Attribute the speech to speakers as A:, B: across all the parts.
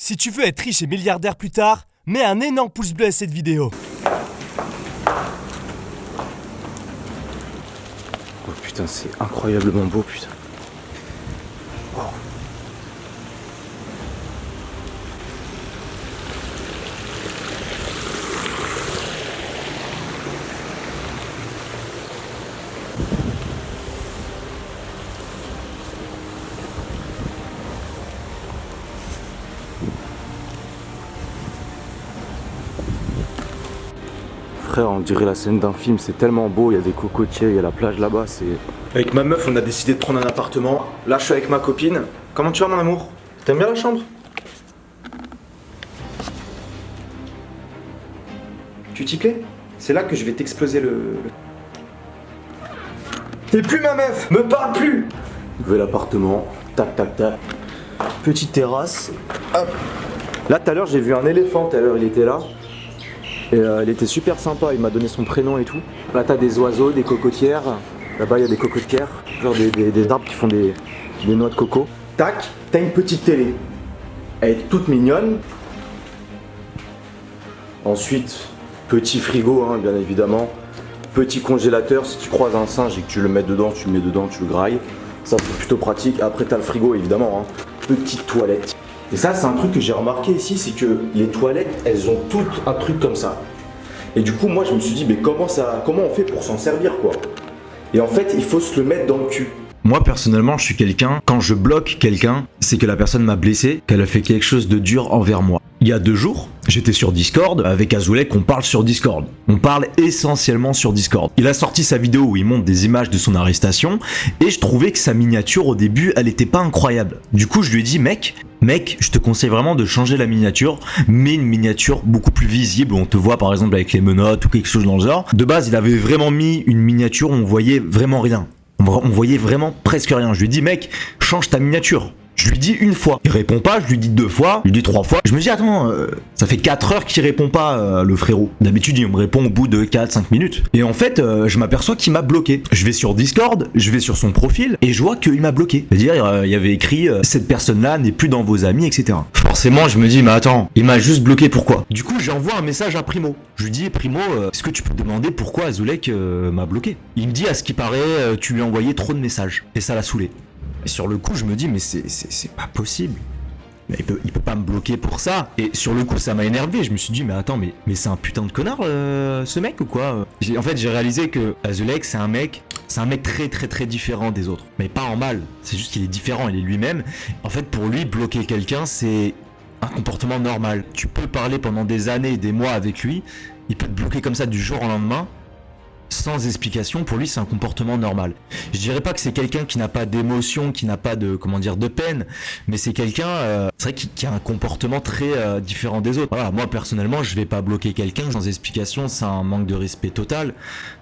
A: Si tu veux être riche et milliardaire plus tard, mets un énorme pouce bleu à cette vidéo.
B: Oh putain, c'est incroyablement beau, putain. Wow. Frère, on dirait la scène d'un film, c'est tellement beau, il y a des cocotiers, il y a la plage là-bas, c'est... Avec ma meuf, on a décidé de prendre un appartement. Là, je suis avec ma copine. Comment tu vas, mon amour? T'aimes bien la chambre? Tu t'y plais? C'est là que je vais t'exploser le... T'es plus ma meuf! Me parle plus! Nouvel appartement, tac tac tac. Petite terrasse. Hop. Là, tout à l'heure, j'ai vu un éléphant, tout à l'heure, il était là. Et il était super sympa, il m'a donné son prénom et tout. Là, t'as des oiseaux, des cocotières. Là-bas, il y a des cocotières, genre des arbres qui font des noix de coco. Tac, t'as une petite télé. Elle est toute mignonne. Ensuite, petit frigo, hein, bien évidemment. Petit congélateur, si tu croises un singe et que tu le mets dedans, tu le mets dedans, tu le grailles. Ça, c'est plutôt pratique. Après, t'as le frigo, évidemment. Hein. Petite toilette. Et ça, c'est un truc que j'ai remarqué ici, c'est que les toilettes, elles ont toutes un truc comme ça. Et du coup, moi, je me suis dit, mais comment on fait pour s'en servir, quoi? Et en fait, il faut se le mettre dans le cul.
C: Moi, personnellement, je suis quelqu'un, quand je bloque quelqu'un, c'est que la personne m'a blessé, qu'elle a fait quelque chose de dur envers moi. Il y a 2 jours, j'étais sur Discord, avec Azulek, on parle sur Discord. On parle essentiellement sur Discord. Il a sorti sa vidéo où il montre des images de son arrestation, et je trouvais que sa miniature, au début, elle était pas incroyable. Du coup, je lui ai dit, mec, je te conseille vraiment de changer la miniature, mais une miniature beaucoup plus visible, on te voit par exemple avec les menottes ou quelque chose dans le genre. De base, il avait vraiment mis une miniature où on voyait vraiment rien. On voyait vraiment presque rien. Je lui ai dit, mec, change ta miniature. Je lui dis 1 fois. Il répond pas, je lui dis 2 fois, je lui dis 3 fois. Je me dis, attends, ça fait 4 heures qu'il répond pas, le frérot. D'habitude, il me répond au bout de 4-5 minutes. Et en fait, je m'aperçois qu'il m'a bloqué. Je vais sur Discord, je vais sur son profil, et je vois qu'il m'a bloqué. C'est-à-dire, il y avait écrit, cette personne-là n'est plus dans vos amis, etc. Forcément, je me dis, mais attends, il m'a juste bloqué, pourquoi? Du coup, j'envoie un message à Primo. Je lui dis, Primo, est-ce que tu peux te demander pourquoi Azulek m'a bloqué? Il me dit, à ce qui paraît, tu lui as envoyé trop de messages. Et ça l'a saoulé. Et sur le coup, je me dis, mais c'est pas possible. Mais il peut pas me bloquer pour ça. Et sur le coup, ça m'a énervé. Je me suis dit, mais attends, mais c'est un putain de connard, ce mec ou quoi? En fait, j'ai réalisé que Azulek, c'est un mec très très très différent des autres. Mais pas en mal. C'est juste qu'il est différent, il est lui-même. En fait, pour lui, bloquer quelqu'un, c'est un comportement normal. Tu peux parler pendant des années, des mois avec lui. Il peut te bloquer comme ça du jour au lendemain. Sans explication, pour lui c'est un comportement normal. Je dirais pas que c'est quelqu'un qui n'a pas d'émotion, qui n'a pas de, comment dire, de peine, mais c'est quelqu'un, c'est vrai qui a un comportement très différent des autres. Voilà, moi personnellement je vais pas bloquer quelqu'un sans explication, c'est un manque de respect total,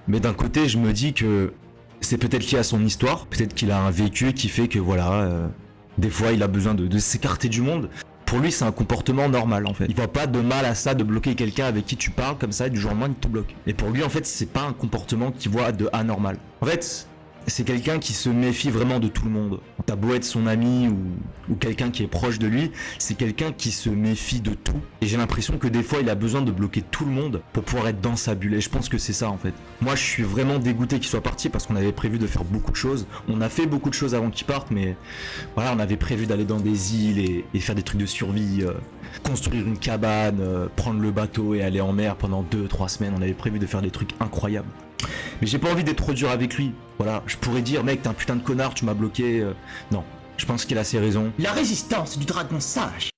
C: mais d'un côté je me dis que c'est peut-être lié à son histoire, peut-être qu'il a un vécu qui fait que voilà, des fois il a besoin de s'écarter du monde. Pour lui, c'est un comportement normal en fait. Il voit pas de mal à ça de bloquer quelqu'un avec qui tu parles comme ça et du jour au lendemain il te bloque. Et pour lui, en fait, c'est pas un comportement qu'il voit de anormal. En fait, c'est quelqu'un qui se méfie vraiment de tout le monde. T'as beau être son ami ou quelqu'un qui est proche de lui, c'est quelqu'un qui se méfie de tout. Et j'ai l'impression que des fois, il a besoin de bloquer tout le monde pour pouvoir être dans sa bulle. Et je pense que c'est ça en fait. Moi, je suis vraiment dégoûté qu'il soit parti parce qu'on avait prévu de faire beaucoup de choses. On a fait beaucoup de choses avant qu'il parte, mais voilà, on avait prévu d'aller dans des îles et faire des trucs de survie, construire une cabane, prendre le bateau et aller en mer pendant 2-3 semaines. On avait prévu de faire des trucs incroyables. Mais j'ai pas envie d'être trop dur avec lui. Voilà, je pourrais dire, mec, t'es un putain de connard, tu m'as bloqué. Non, je pense qu'il a ses raisons.
D: La résistance du dragon sage.